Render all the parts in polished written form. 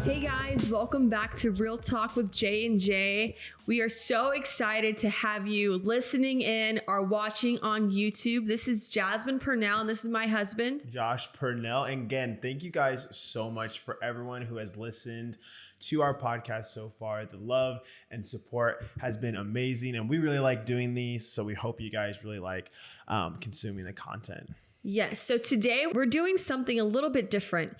Hey guys, welcome back to Real Talk with J and J. We are so excited to have you listening in or watching on YouTube. This is Jasmine Purnell and this is my husband, Josh Purnell. And again, thank you guys so much for everyone who has listened to our podcast so far. The love and support has been amazing and we really like doing these. So we hope you guys really like consuming the content. Yes. So today we're doing something a little bit different.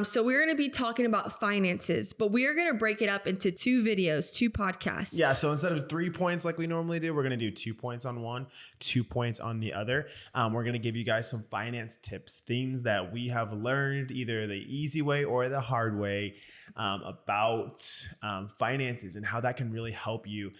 So we're going to be talking about finances, but we are going to break it up into two videos, two podcasts. Yeah. So instead of 3 points like we normally do, we're going to do 2 points on one, 2 points on the other. We're going to give you guys some finance tips, things that we have learned either the easy way or the hard way about finances and how that can really help you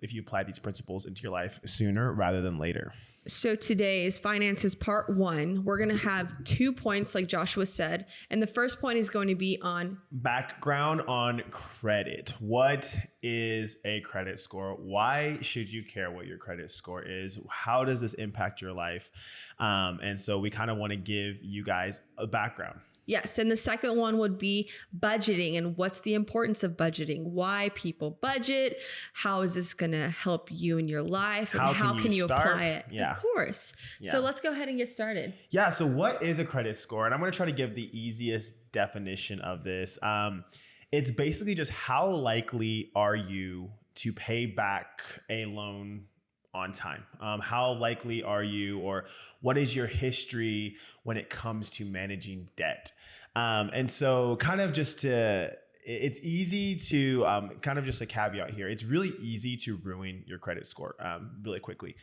if you apply these principles into your life sooner rather than later. So today is finances part 1. We're going to have 2 points like Joshua said. And the first point is going to be on background on credit. What is a credit score? Why should you care what your credit score is? How does this impact your life? And so we kind of want to give you guys a background. Yes. And the second one would be budgeting and what's the importance of budgeting, why people budget, how is this going to help you in your life, and how can you apply it? Yeah. Of course. Yeah. So let's go ahead and get started. Yeah. So what is a credit score? And I'm going to try to give the easiest definition of this. It's basically just how likely are you to pay back a loan on time? How likely are you, or what is your history when it comes to managing debt? And so kind of just to, it's easy to kind of just a caveat here. It's really easy to ruin your credit score really quickly.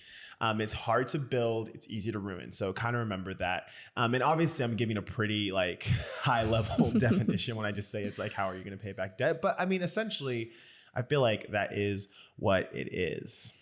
It's hard to build. It's easy to ruin. So kind of remember that. And obviously I'm giving a pretty like high level definition when I just say it's like, how are you going to pay back debt? But I mean, essentially, I feel like that is what it is.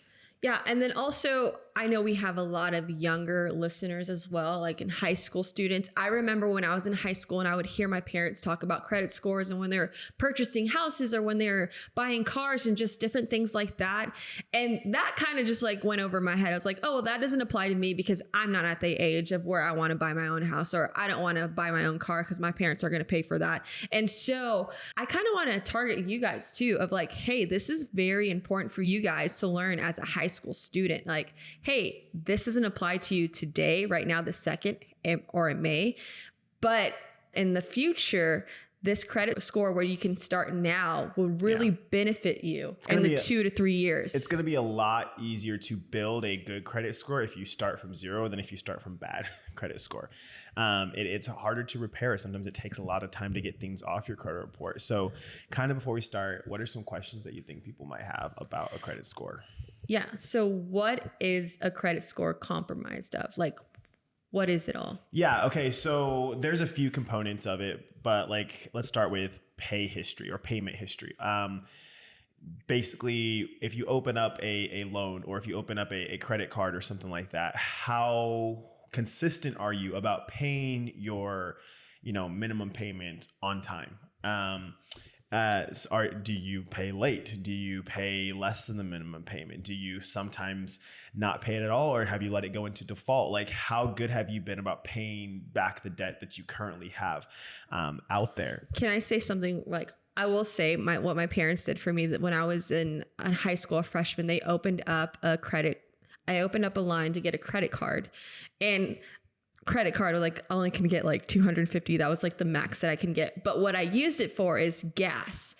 Yeah. And then also, I know we have a lot of younger listeners as well, like in high school students. I remember when I was in high school and I would hear my parents talk about credit scores and when they're purchasing houses or when they're buying cars and just different things like that. And that kind of just like went over my head. I was like, oh, well, that doesn't apply to me because I'm not at the age of where I want to buy my own house, or I don't want to buy my own car because my parents are going to pay for that. And so I kind of want to target you guys too of like, hey, this is very important for you guys to learn as a high school student. Like, hey, this doesn't apply to you today, right now, the second, or it may, but in the future, this credit score where you can start now will really benefit you in the 2 to 3 years. It's going to be a lot easier to build a good credit score if you start from zero than if you start from bad credit score. It's harder to repair. Sometimes it takes a lot of time to get things off your credit report. So kind of before we start, what are some questions that you think people might have about a credit score? Yeah. So what is a credit score compromised of? Like, what is it all? Yeah. Okay. So there's a few components of it, but like, let's start with pay history or payment history. Basically, if you open up a loan or if you open up a credit card or something like that, how consistent are you about paying your, minimum payment on time? Do you pay late? Do you pay less than the minimum payment? Do you sometimes not pay it at all, or have you let it go into default? Like, how good have you been about paying back the debt that you currently have out there? Can I say something? Like, I will say what my parents did for me, that when I was in high school, a freshman, they opened up I opened up a line to get a credit card, and credit card like only can get like 250. That was like the max that I can get. But what I used it for is gas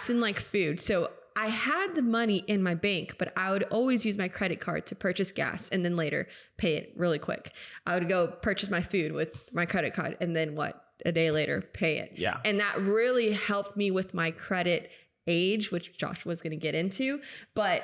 and like food. So I had the money in my bank, but I would always use my credit card to purchase gas and then later pay it really quick. I would go purchase my food with my credit card and then a day later pay it. Yeah. And that really helped me with my credit age, which Josh was going to get into, but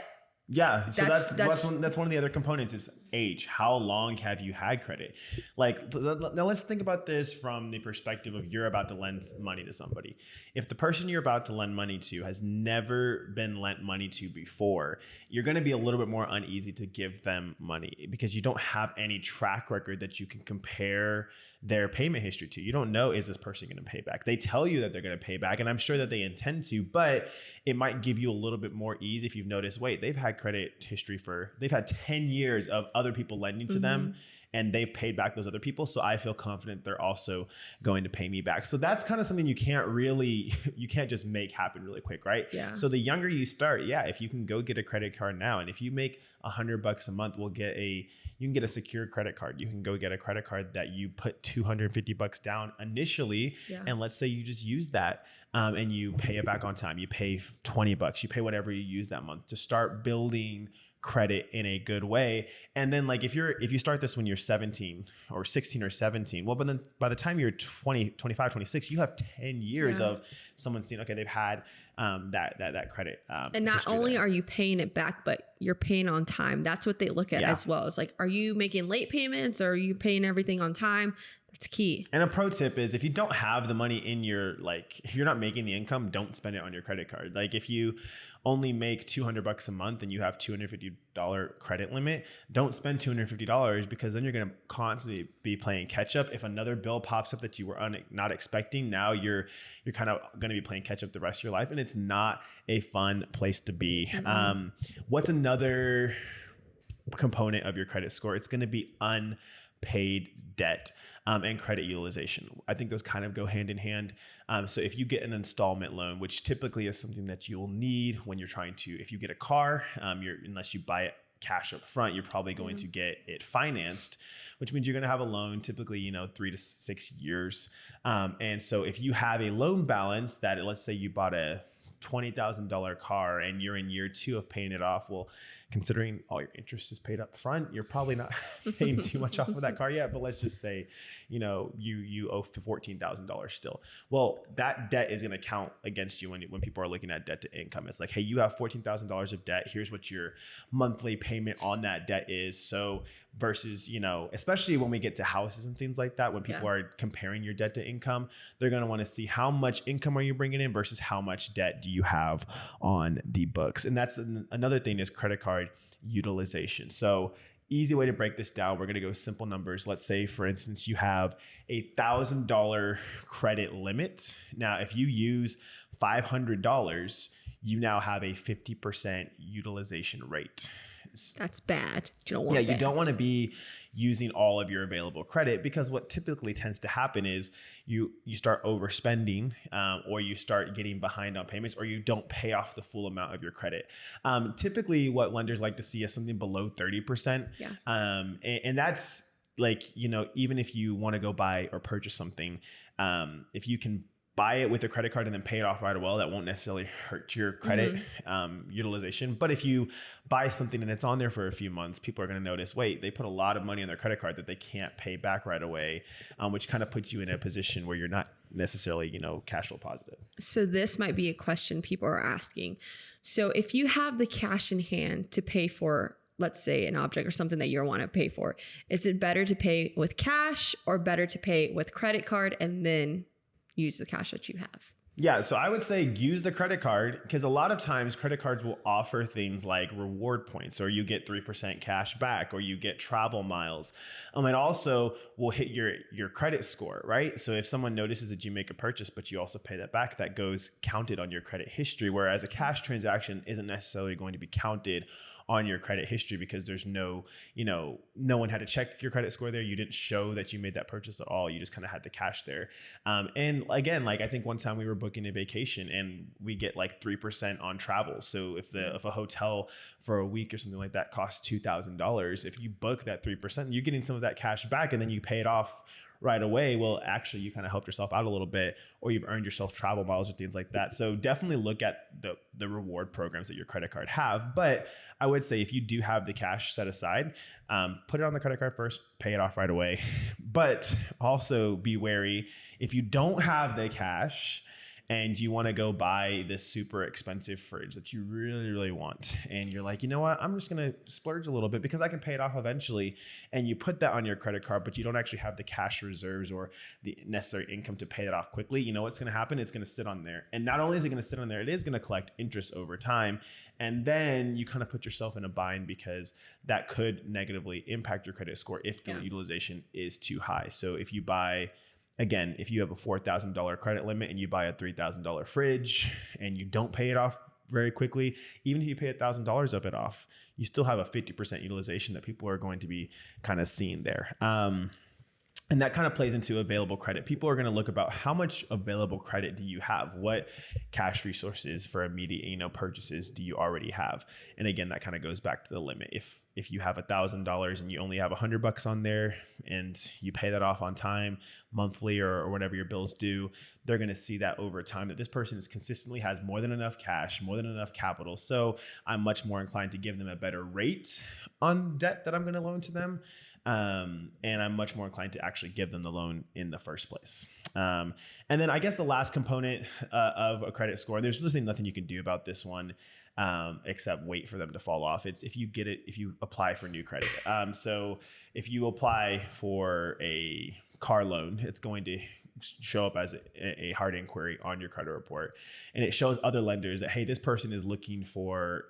yeah. So that's one of the other components is age. How long have you had credit? Like, now let's think about this from the perspective of you're about to lend money to somebody. If the person you're about to lend money to has never been lent money to before, you're going to be a little bit more uneasy to give them money because you don't have any track record that you can compare their payment history to. You don't know, is this person going to pay back? They tell you that they're going to pay back, and I'm sure that they intend to, but it might give you a little bit more ease if you've noticed, wait, they've had credit history they've had 10 years of other people lending to them, and they've paid back those other people. So I feel confident they're also going to pay me back. So that's kind of something you can't just make happen really quick, right? Yeah. So the younger you start, if you can go get a credit card now, and if you make $100 a month, you can get a secured credit card. You can go get a credit card that you put $250 down initially. Yeah. And let's say you just use that and you pay it back on time. You pay $20, you pay whatever you use that month to start building credit in a good way. And then like if you start this when you're 17 or 16 or 17, well, but then by the time you're 20, 25, 26, you have 10 years of someone seeing, okay, they've had that credit. And not only are you paying it back, but you're paying on time. That's what they look at as well. It's like, are you making late payments or are you paying everything on time? That's key. And a pro tip is if you don't have the money in if you're not making the income, don't spend it on your credit card. Like if you only make $200 a month and you have $250 credit limit, don't spend $250 because then you're going to constantly be playing catch up. If another bill pops up that you were not expecting, now you're kind of going to be playing catch up the rest of your life. And it's not a fun place to be. Mm-hmm. What's another component of your credit score? It's going to be unpaid debt. And credit utilization. I think those kind of go hand in hand. So if you get an installment loan, which typically is something that you'll need when you're if you get a car, unless you buy it cash up front, you're probably going to get it financed, which means you're going to have a loan typically, 3 to 6 years. And so if you have a loan balance that, let's say you bought a $20,000 car and you're in year 2 of paying it off, well, considering all your interest is paid up front, you're probably not paying too much off of that car yet. But let's just say, you owe $14,000 still. Well, that debt is going to count against you when people are looking at debt to income. It's like, hey, you have $14,000 of debt. Here's what your monthly payment on that debt is. So versus, especially when we get to houses and things like that, when people are comparing your debt to income, they're going to want to see how much income are you bringing in versus how much debt do you have on the books. And that's another thing is credit card utilization. So easy way to break this down, we're going to go simple numbers. Let's say, for instance, you have $1,000 credit limit. Now, if you use $500, you now have a 50% utilization rate. That's bad. You don't want you don't want to be using all of your available credit, because what typically tends to happen is you start overspending, or you start getting behind on payments, or you don't pay off the full amount of your credit. Typically what lenders like to see is something below 30%. And that's like, even if you want to go buy or purchase something, if you can buy it with a credit card and then pay it off right away, that won't necessarily hurt your credit utilization. But if you buy something and it's on there for a few months, people are going to notice, wait, they put a lot of money on their credit card that they can't pay back right away, which kind of puts you in a position where you're not necessarily, cash flow positive. So this might be a question people are asking. So if you have the cash in hand to pay for, let's say, an object or something that you want to pay for, is it better to pay with cash or better to pay with credit card and then use the cash that you have? Yeah, so I would say use the credit card, because a lot of times credit cards will offer things like reward points, or you get 3% cash back, or you get travel miles. It also will hit your credit score, right? So if someone notices that you make a purchase, but you also pay that back, that goes counted on your credit history, whereas a cash transaction isn't necessarily going to be counted on your credit history, because there's no one had to check your credit score there. You didn't show that you made that purchase at all. You just kind of had the cash there. And again, like I think one time we were booking a vacation and we get like 3% on travel. So if a hotel for a week or something like that costs $2,000, if you book that 3%, you're getting some of that cash back, and then you pay it off right away. Well, actually you kind of helped yourself out a little bit, or you've earned yourself travel miles or things like that. So definitely look at the reward programs that your credit card have. But I would say if you do have the cash set aside, put it on the credit card first, pay it off right away. But also be wary, if you don't have the cash and you want to go buy this super expensive fridge that you really, really want, and you're like, you know what, I'm just going to splurge a little bit because I can pay it off eventually. And you put that on your credit card, but you don't actually have the cash reserves or the necessary income to pay it off quickly. You know what's going to happen? It's going to sit on there. And not only is it going to sit on there, it is going to collect interest over time. And then you kind of put yourself in a bind, because that could negatively impact your credit score if the utilization is too high. So if you have a $4,000 credit limit and you buy a $3,000 fridge and you don't pay it off very quickly. Even if you pay $1,000 of it off, you still have a 50% utilization that people are going to be kind of seeing there. And that kind of plays into available credit. People are going to look about how much available credit do you have? What cash resources for immediate, purchases do you already have? And again, that kind of goes back to the limit. If you have $1,000 and you only have $100 on there and you pay that off on time, monthly or whatever your bills do, they're going to see that over time that this person is consistently has more than enough cash, more than enough capital. So I'm much more inclined to give them a better rate on debt that I'm going to loan to them. And I'm much more inclined to actually give them the loan in the first place. And then I guess the last component of a credit score, there's really nothing you can do about this one except wait for them to fall off. It's if you apply for new credit. So if you apply for a car loan, it's going to show up as a hard inquiry on your credit report. And it shows other lenders that, hey, this person is looking for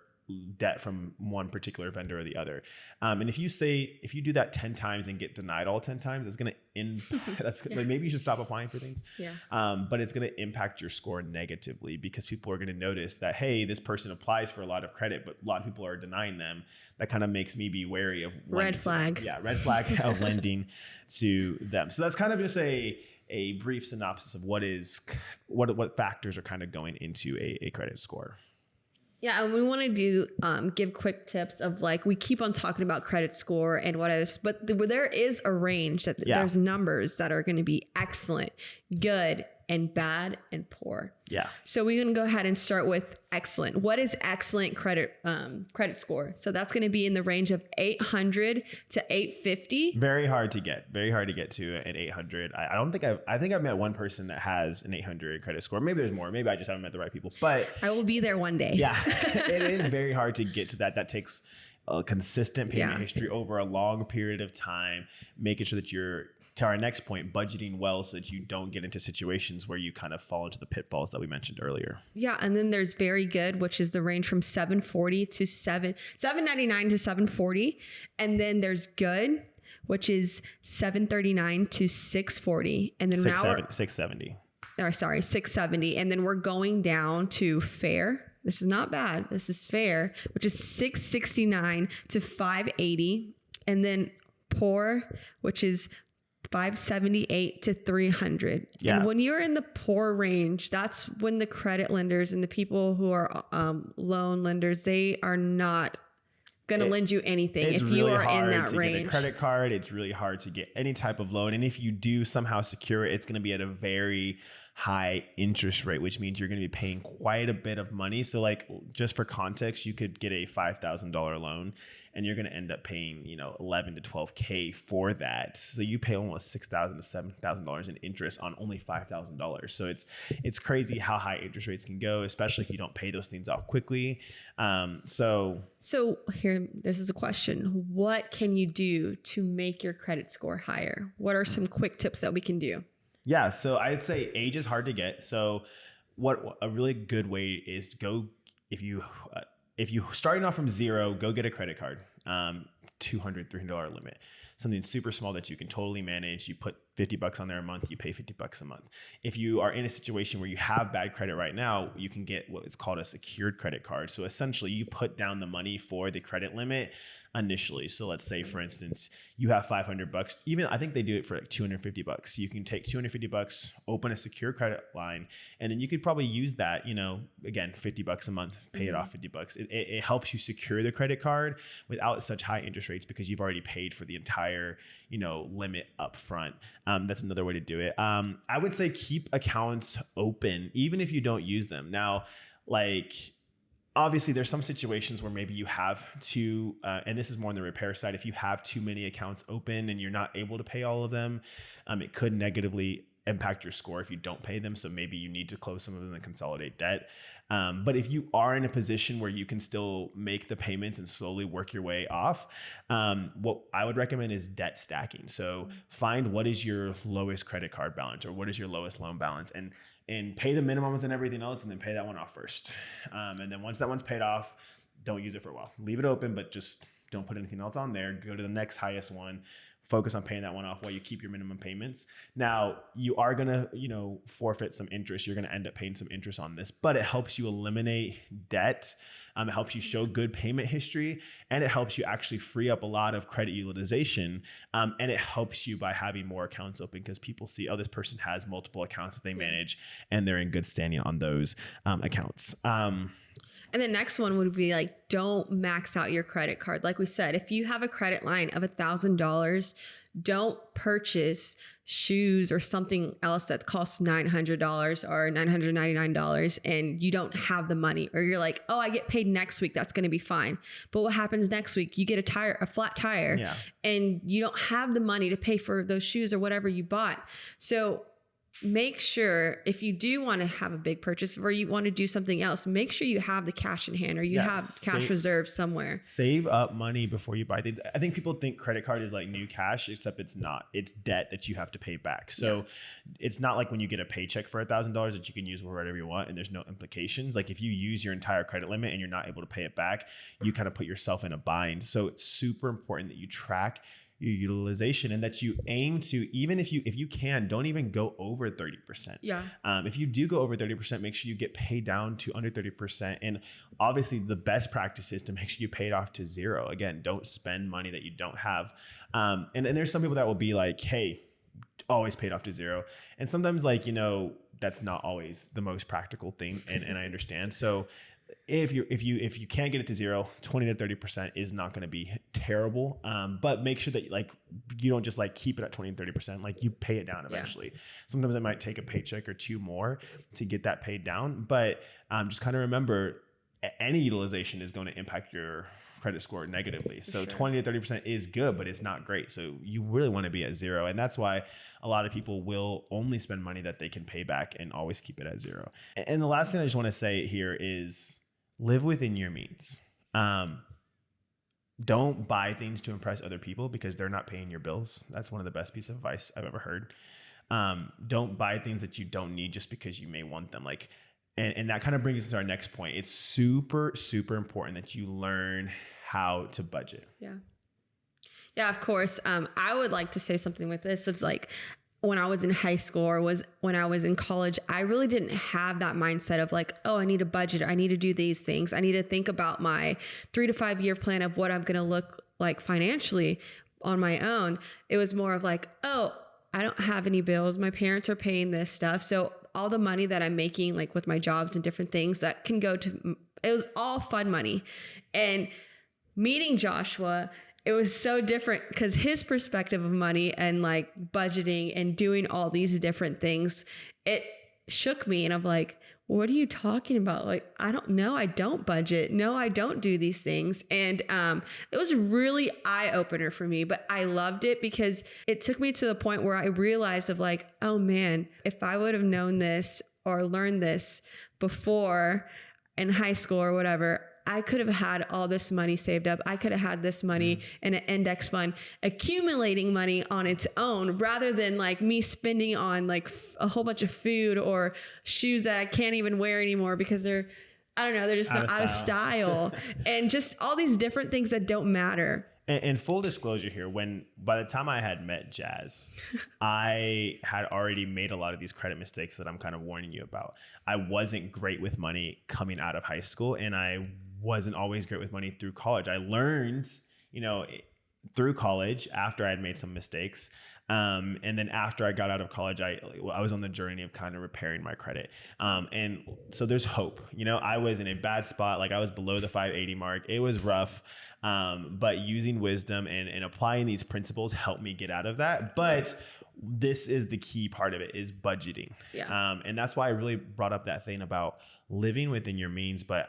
debt from one particular vendor or the other. And if you do that 10 times and get denied all 10 times, it's going to like, maybe you should stop applying for things. Yeah. But it's going to impact your score negatively because people are going to notice that, hey, this person applies for a lot of credit, but a lot of people are denying them. That kind of makes me be wary of red flag of lending to them. So that's kind of just a brief synopsis of what factors are kind of going into a credit score. Yeah, and we want to give quick tips of like, we keep on talking about credit score and what is, but there is a range that there's numbers that are going to be excellent, good, and bad and poor. Yeah. So we're going to go ahead and start with excellent. What is excellent credit score? So that's going to be in the range of 800 to 850. Very hard to get to an 800. I think I've met one person that has an 800 credit score. Maybe there's more. Maybe I just haven't met the right people, but I will be there one day. Yeah. It is very hard to get to that. That takes a consistent payment history over a long period of time, making sure that you're, to our next point, budgeting well so that you don't get into situations where you kind of fall into the pitfalls that we mentioned earlier. Yeah. And then there's very good, which is the range from 740 to 799 to 740. And then there's good, which is 739 to 640. And then 670. 670. And then we're going down to fair. This is not bad. This is fair, which is 669 to 580. And then poor, which is 578 to 300. Yeah. And when you're in the poor range, that's when the credit lenders and the people who are loan lenders, they are not going to lend you anything if you are in that range. It's really hard to get a credit card. It's really hard to get any type of loan. And if you do somehow secure it, it's going to be at a very high interest rate, which means you're going to be paying quite a bit of money. So like, just for context, you could get a $5,000 loan and you're going to end up paying, $11 to $12K for that. So you pay almost $6,000 to $7,000 in interest on only $5,000. So it's crazy how high interest rates can go, especially if you don't pay those things off quickly. So here, this is a question. What can you do to make your credit score higher? What are some quick tips that we can do? Yeah. So I'd say age is hard to get. So what a really good way is if you starting off from zero, go get a credit card, $200, $300 limit, something super small that you can totally manage. You put $50 on there a month, you pay $50 a month. If you are in a situation where you have bad credit right now, you can get what is called a secured credit card. So essentially you put down the money for the credit limit initially. So let's say, for instance, you have $500. Even I think they do it for like $250. You can take $250, open a secure credit line, and then you could probably use that, again, $50 a month, pay it off $50. It helps you secure the credit card without such high interest rates because you've already paid for the entire, limit up front. That's another way to do it. I would say keep accounts open, even if you don't use them. Now, obviously, there's some situations where maybe you have to, and this is more on the repair side, if you have too many accounts open and you're not able to pay all of them, it could negatively impact your score if you don't pay them. So maybe you need to close some of them and consolidate debt. But if you are in a position where you can still make the payments and slowly work your way off, what I would recommend is debt stacking. So find what is your lowest credit card balance or what is your lowest loan balance, and pay the minimums and everything else, and then pay that one off first. And then once that one's paid off, don't use it for a while. Leave it open, but just don't put anything else on there. Go to the next highest one, focus on paying that one off while you keep your minimum payments. Now you are going to, forfeit some interest. You're going to end up paying some interest on this, but it helps you eliminate debt. It helps you show good payment history, and it helps you actually free up a lot of credit utilization. And it helps you by having more accounts open because people see, oh, this person has multiple accounts that they manage and they're in good standing on those accounts. And the next one would be like, don't max out your credit card. Like we said, if you have a credit line of $1,000, don't purchase shoes or something else that costs $900 or $999 and you don't have the money, or you're like, oh, I get paid next week, that's going to be fine. But what happens next week? You get a flat tire, and you don't have the money to pay for those shoes or whatever you bought. So make sure, if you do want to have a big purchase or you want to do something else, make sure you have the cash in hand, or you have cash reserve somewhere. Save up money before you buy things. I think people think credit card is like new cash, except it's not. It's debt that you have to pay back. So it's not like when you get a paycheck for $1,000 that you can use for whatever you want and there's no implications. Like if you use your entire credit limit and you're not able to pay it back, you kind of put yourself in a bind. So it's super important that you track your utilization and that you aim to, even if you can, don't even go over 30%. If you do go over 30%, make sure you get paid down to under 30%. And obviously the best practice is to make sure you pay it off to zero. Again, don't spend money that you don't have. And there's some people that will be like, hey, always paid off to zero. And sometimes that's not always the most practical thing. And I understand. So if you can't get it to zero, 20 to 30% is not going to be terrible. But make sure that you don't just keep it at 20 and 30%, you pay it down eventually. Sometimes it might take a paycheck or two more to get that paid down. But just kind of remember, any utilization is going to impact your credit score negatively. So 20 to 30% is good, but it's not great. So you really want to be at zero. And that's why a lot of people will only spend money that they can pay back and always keep it at zero. And the last thing I just want to say here is live within your means. Don't buy things to impress other people because they're not paying your bills. That's one of the best pieces of advice I've ever heard. Don't buy things that you don't need just because you may want them. And that kind of brings us to our next point. It's super, super important that you learn how to budget. Yeah, of course. I would like to say something with this. It's when I was in high school or when I was in college, I really didn't have that mindset of oh, I need a budget. I need to do these things. I need to think about my 3 to 5 year plan of what I'm going to look like financially on my own. It was more of oh, I don't have any bills. My parents are paying this stuff. So all the money that I'm making, with my jobs and different things, that can go to, it was all fun money. And meeting Joshua, it was so different because his perspective of money and budgeting and doing all these different things, it shook me. And I'm what are you talking about? I don't know. I don't budget. No, I don't do these things. And it was really eye opener for me, but I loved it because it took me to the point where I realized of oh man, if I would have known this or learned this before in high school or whatever, I could have had all this money saved up. I could have had this money in an index fund, accumulating money on its own, rather than me spending on a whole bunch of food or shoes that I can't even wear anymore because they're just not out of style and just all these different things that don't matter. And full disclosure here, by the time I had met Jazz, I had already made a lot of these credit mistakes that I'm kind of warning you about. I wasn't great with money coming out of high school, and I wasn't always great with money through college. I learned, through college after I had made some mistakes. And then after I got out of college, I was on the journey of kind of repairing my credit. And so there's hope. I was in a bad spot. I was below the 580 mark. It was rough. But using wisdom and applying these principles helped me get out of that. But this is the key part of it, is budgeting. And that's why I really brought up that thing about living within your means. But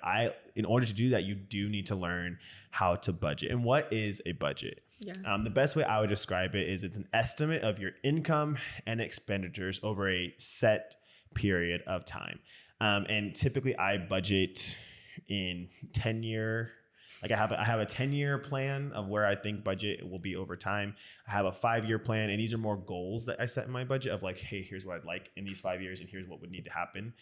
in order to do that, you do need to learn how to budget. And what is a budget? The best way I would describe it is it's an estimate of your income and expenditures over a set period of time. And typically I budget in 10-year. I have a 10-year plan of where I think budget will be over time. I have a 5-year plan, and these are more goals that I set in my budget of hey, here's what I'd like in these 5 years, and here's what would need to happen.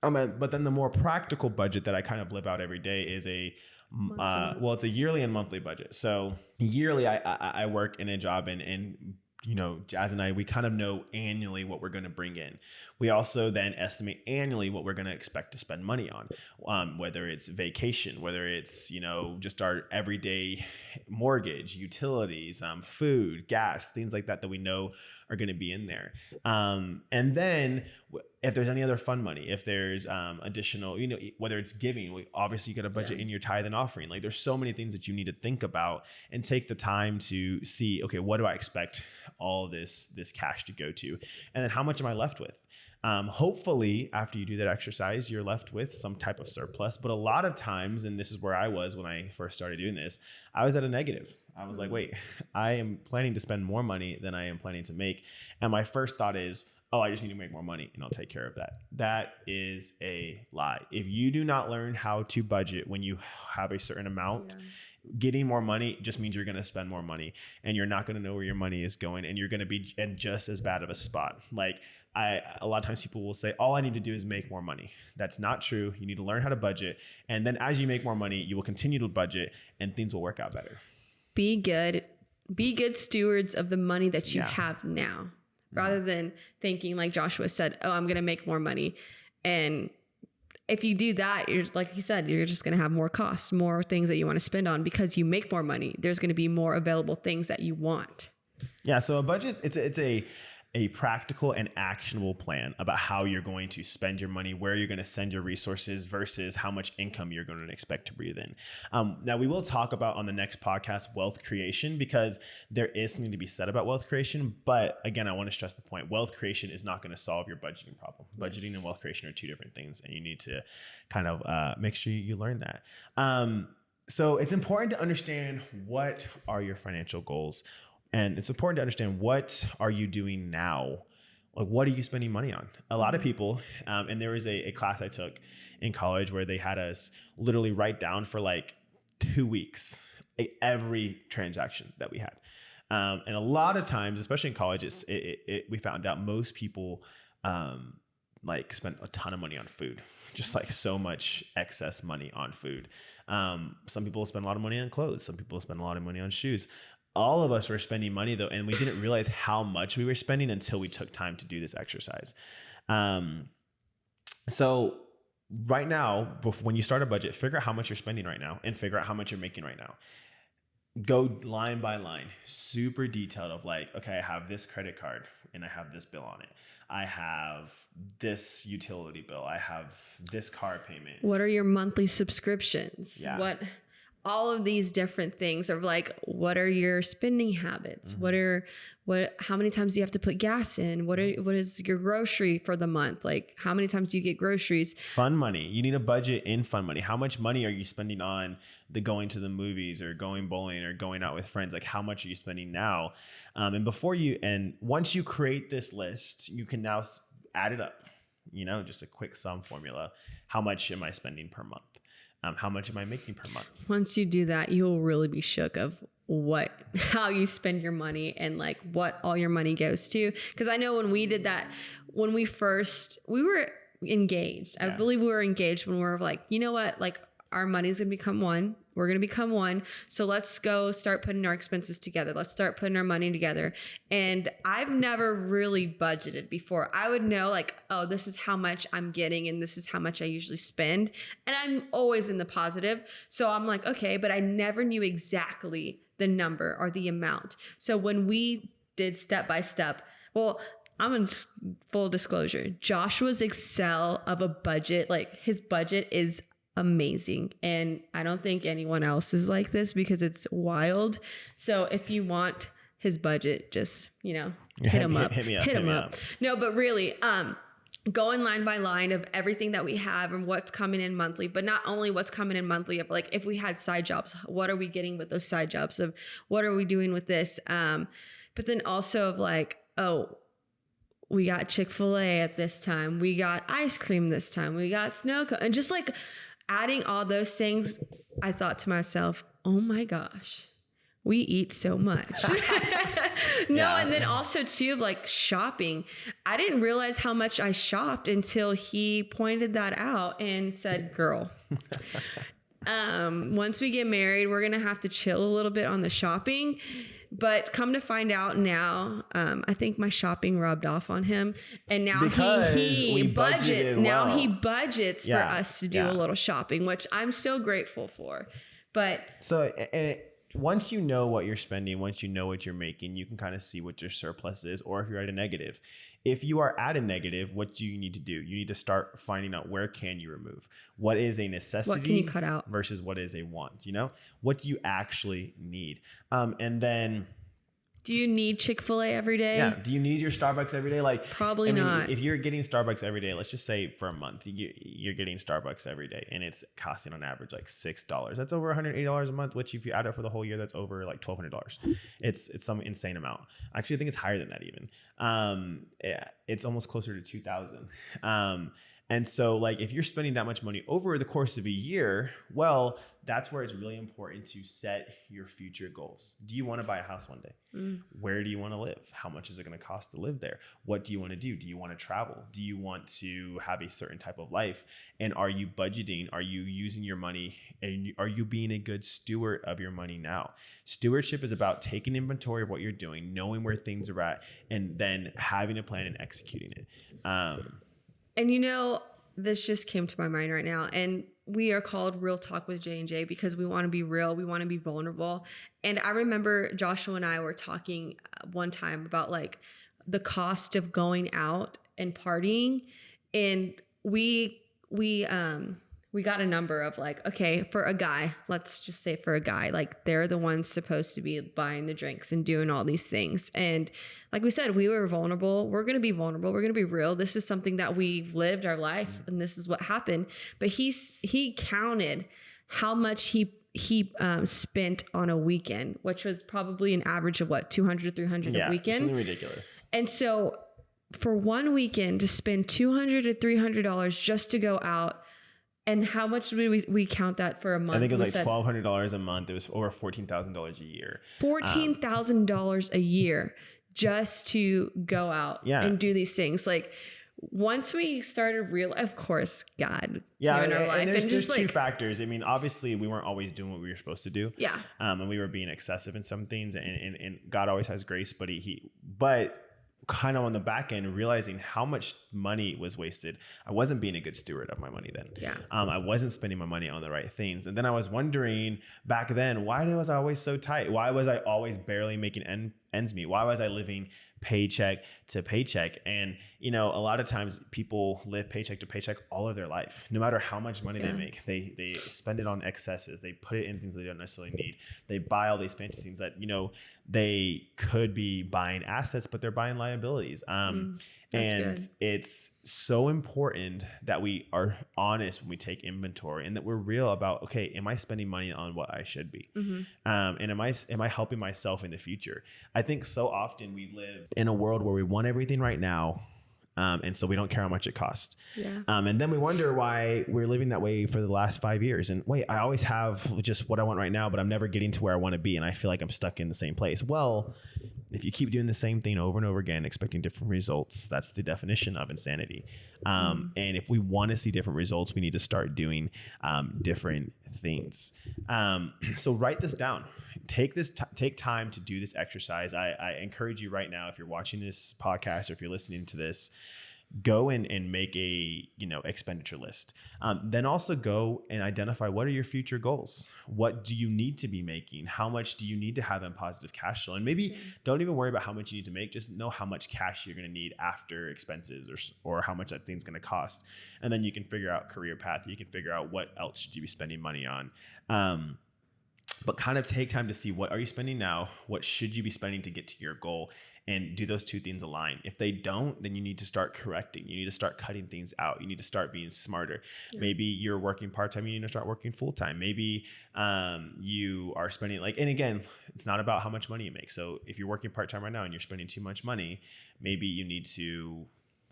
But then the more practical budget that I kind of live out every day is it's a yearly and monthly budget. So yearly, I work in a job and Jazz and I, we kind of know annually what we're going to bring in. We also then estimate annually what we're going to expect to spend money on, whether it's vacation, whether it's, just our everyday mortgage, utilities, food, gas, things like that we know are going to be in there. And then if there's any other fund money, if there's additional, whether it's giving, obviously you got a budget in your tithe and offering. Like there's so many things that you need to think about and take the time to see, okay, what do I expect all this cash to go to? And then how much am I left with? Hopefully after you do that exercise, you're left with some type of surplus. But a lot of times, and this is where I was when I first started doing this, I was at a negative. I was like, wait, I am planning to spend more money than I am planning to make. And my first thought is, I just need to make more money and I'll take care of that. That is a lie. If you do not learn how to budget when you have a certain amount, getting more money just means you're going to spend more money and you're not going to know where your money is going and you're going to be in just as bad of a spot. Like a lot of times people will say, all I need to do is make more money. That's not true. You need to learn how to budget. And then as you make more money, you will continue to budget and things will work out better. Be good stewards of the money that you have now, rather than thinking like Joshua said, I'm going to make more money. And if you do that, you're like you said, you're just going to have more costs, more things that you want to spend on because you make more money. There's going to be more available things that you want. Yeah. So a budget, it's a practical and actionable plan about how you're going to spend your money, where you're going to send your resources versus how much income you're going to expect to breathe in. Now we will talk about on the next podcast, wealth creation, because there is something to be said about wealth creation. But again, I want to stress the point, wealth creation is not going to solve your budgeting problem. Budgeting and wealth creation are two different things. And you need to kind of make sure you learn that. So it's important to understand what are your financial goals. And it's important to understand, what are you doing now? Like, what are you spending money on? A lot of people, and there was a class I took in college where they had us literally write down for like 2 weeks every transaction that we had. And a lot of times, especially in college, we found out most people spent a ton of money on food, just like so much excess money on food. Some people spend a lot of money on clothes. Some people spend a lot of money on shoes. All of us were spending money though, and we didn't realize how much we were spending until we took time to do this exercise. So right now, when you start a budget, figure out how much you're spending right now and figure out how much you're making right now. Go line by line, super detailed of like, okay, I have this credit card and I have this bill on it. I have this utility bill. I have this car payment. What are your monthly subscriptions? Yeah. All of these different things are like, what are your spending habits? Mm-hmm. How many times do you have to put gas in? What is your grocery for the month? Like, how many times do you get groceries? Fun money. You need a budget in fun money. How much money are you spending on going to the movies or going bowling or going out with friends? Like, how much are you spending now? And once you create this list, you can now add it up, just a quick sum formula. How much am I spending per month? How much am I making per month? Once you do that, you'll really be shook of how you spend your money and like what all your money goes to. Because I know when we did that, when we were engaged. Yeah. I believe we were engaged when we were like, you know what, like our money's going to become one. We're going to become one. So let's go start putting our expenses together. Let's start putting our money together. And I've never really budgeted before. I would know like, oh, this is how much I'm getting and this is how much I usually spend. And I'm always in the positive. So I'm like, okay, but I never knew exactly the number or the amount. So when we did step by step, I'm in full disclosure, Joshua's Excel of a budget, like his budget is amazing. And I don't think anyone else is like this because it's wild. So if you want his budget, just, hit him up. Hit him up. No, but really, going line by line of everything that we have and what's coming in monthly, but not only what's coming in monthly of like, if we had side jobs, what are we getting with those side jobs of what are we doing with this? But then also of like, oh, we got Chick-fil-A at this time. We got ice cream this time. We got snow cone. And just like adding all those things, I thought to myself, oh my gosh, we eat so much. No, Yeah. and then also too, like shopping. I didn't realize how much I shopped until he pointed that out and said, girl, once we get married, we're going to have to chill a little bit on the shopping. But come to find out now, I think my shopping rubbed off on him, and now Because he we budgeted now well. he budgets for Yeah, us to do a little shopping, which I'm so grateful for. But So once you know what you're spending, once you know what you're making, you can kind of see what your surplus is, or if you're at a negative. If you are at a negative, what do you need to do? You need to start finding out where can you remove? What is a necessity? What can you cut out? Versus what is a want, you know? What do you actually need? And then... do you need Chick-fil-A every day? Yeah. Do you need your Starbucks every day? Like, Probably not. If you're getting Starbucks every day, let's just say for a month, you're getting Starbucks every day, and it's costing on average like $6. That's over $180 a month. Which, if you add it for the whole year, that's over like $1,200. It's some insane amount. Actually, I think it's higher than that even. Yeah, it's almost closer to 2,000. And so, like, if you're spending that much money over the course of a year, well, that's where it's really important to set your future goals. Do you want to buy a house one day? Where do you want to live? How much is it going to cost to live there? What do you want to do? Do you want to travel? Do you want to have a certain type of life? And are you budgeting? Are you using your money? And are you being a good steward of your money now? Stewardship is about taking inventory of what you're doing, knowing where things are at, and then having a plan and executing it. And you know, this just came to my mind right now. And we are called Real Talk with J&J because we want to be real. We want to be vulnerable. And I remember Joshua and I were talking one time about like the cost of going out and partying. And we got a number of like, okay, for a guy, let's just say for a guy, like they're the ones supposed to be buying the drinks and doing all these things. And like we said, we were vulnerable. We're going to be vulnerable. We're going to be real. This is something that we've lived our life and this is what happened. But he counted how much he spent on a weekend, which was probably an average of what, 200 to 300 a weekend. Something ridiculous. And so for one weekend to spend $200 to $300 just to go out. And how much did we count that for a month? I think it was like $1,200 a month. It was over $14,000 a year. $14,000 a year just to go out and do these things. Like once we started of course, God, in our life. And there's two factors. I mean, obviously we weren't always doing what we were supposed to do. Yeah. And we were being excessive in some things, and God always has grace, but kind of on the back end, realizing how much money was wasted. I wasn't being a good steward of my money then. Yeah. I wasn't spending my money on the right things. And then I was wondering back then, why was I always so tight? Why was I always barely making ends meet? Why was I living paycheck to paycheck? And, you know, a lot of times people live paycheck to paycheck all of their life. No matter how much money they make, they spend it on excesses. They put it in things they don't necessarily need. They buy all these fancy things that, you know, they could be buying assets, but they're buying liabilities. And good. It's so important that we are honest when we take inventory and that we're real about, okay, am I spending money on what I should be? And am I helping myself in the future? I think so often we live in a world where we want everything right now. And so we don't care how much it costs. Yeah. And then we wonder why we're living that way for the last 5 years. And wait, I always have just what I want right now, but I'm never getting to where I want to be. And I feel like I'm stuck in the same place. Well, if you keep doing the same thing over and over again, expecting different results, that's the definition of insanity. And if we want to see different results, we need to start doing different things. So write this down. Take time to do this exercise. I encourage you right now, if you're watching this podcast or if you're listening to this, go and make a expenditure list. Then also go and identify, what are your future goals? What do you need to be making? How much do you need to have in positive cash flow? And maybe don't even worry about how much you need to make. Just know how much cash you're going to need after expenses or how much that thing's going to cost. And then you can figure out career path. You can figure out what else should you be spending money on. But kind of take time to see, what are you spending now? What should you be spending to get to your goal? And do those two things align? If they don't, then you need to start correcting. You need to start cutting things out. You need to start being smarter. Yeah. Maybe you're working part-time. You need to start working full-time. Maybe you are spending and again, it's not about how much money you make. So if you're working part-time right now and you're spending too much money, maybe you need to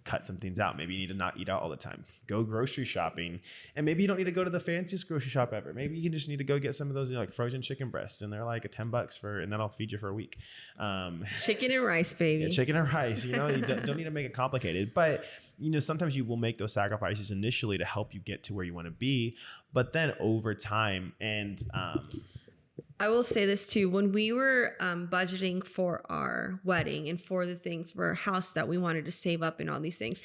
cut some things out. Maybe you need to not eat out all the time. Go grocery shopping. And maybe you don't need to go to the fanciest grocery shop ever. Maybe you can just need to go get some of those, like frozen chicken breasts, and they're like $10 and then I'll feed you for a week. Chicken and rice, baby. Yeah, chicken and rice, you don't need to make it complicated, but sometimes you will make those sacrifices initially to help you get to where you want to be, but then over time, and I will say this too. When we were budgeting for our wedding and for the things for our house that we wanted to save up and all these things,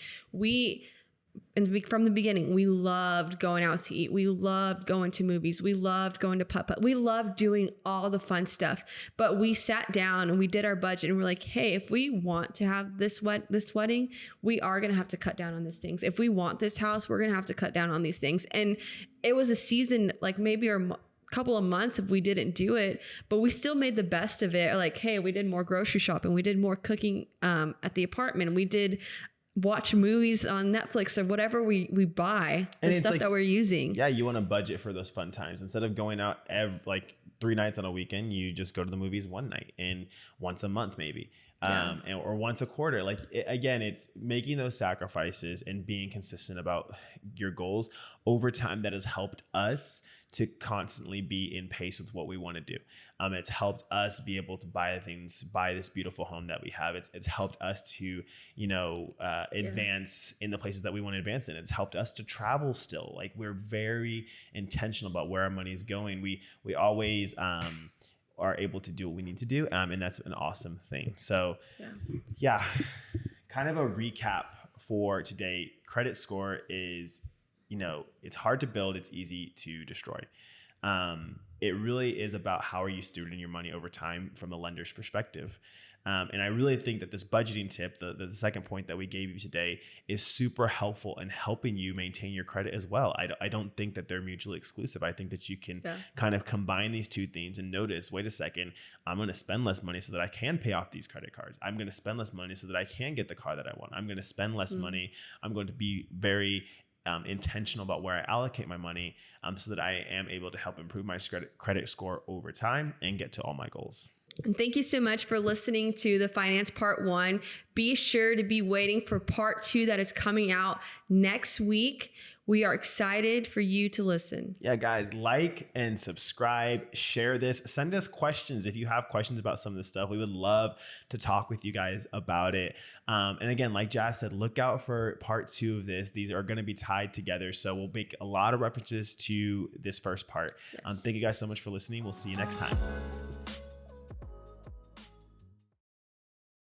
from the beginning, we loved going out to eat. We loved going to movies. We loved going to putt-putt. We loved doing all the fun stuff. But we sat down and we did our budget and we're like, hey, if we want to have this wedding, we are going to have to cut down on these things. If we want this house, we're going to have to cut down on these things. And it was a season, like maybe our couple of months if we didn't do it, but we still made the best of it. Like, hey, we did more grocery shopping. We did more cooking at the apartment. We did watch movies on Netflix or whatever we buy, the stuff that we're using. Yeah, you want to budget for those fun times. Instead of going out like 3 nights on a weekend, you just go to the movies one night and once a month maybe. Or once a quarter. Like again, it's making those sacrifices and being consistent about your goals over time that has helped us to constantly be in pace with what we want to do. It's helped us be able to buy this beautiful home that we have. It's helped us to, advance in the places that we want to advance in. It's helped us to travel still. Like we're very intentional about where our money is going. We always, are able to do what we need to do. And that's an awesome thing. So yeah, kind of a recap for today. Credit score is, it's hard to build. It's easy to destroy. It really is about how are you stewarding your money over time from the lender's perspective. And I really think that this budgeting tip, the second point that we gave you today, is super helpful in helping you maintain your credit as well. I don't think that they're mutually exclusive. I think that you can kind of combine these two things and notice, wait a second, I'm going to spend less money so that I can pay off these credit cards. I'm going to spend less money so that I can get the car that I want. I'm going to spend less money. I'm going to be very intentional about where I allocate my money so that I am able to help improve my credit score over time and get to all my goals. And thank you so much for listening to the Finance Part 1. Be sure to be waiting for Part 2 that is coming out next week. We are excited for you to listen. Yeah, guys, like and subscribe, share this, send us questions. If you have questions about some of this stuff, we would love to talk with you guys about it. And again, like Jazz said, look out for Part 2 of this. These are going to be tied together. So we'll make a lot of references to this first part. Yes. Thank you guys so much for listening. We'll see you next time.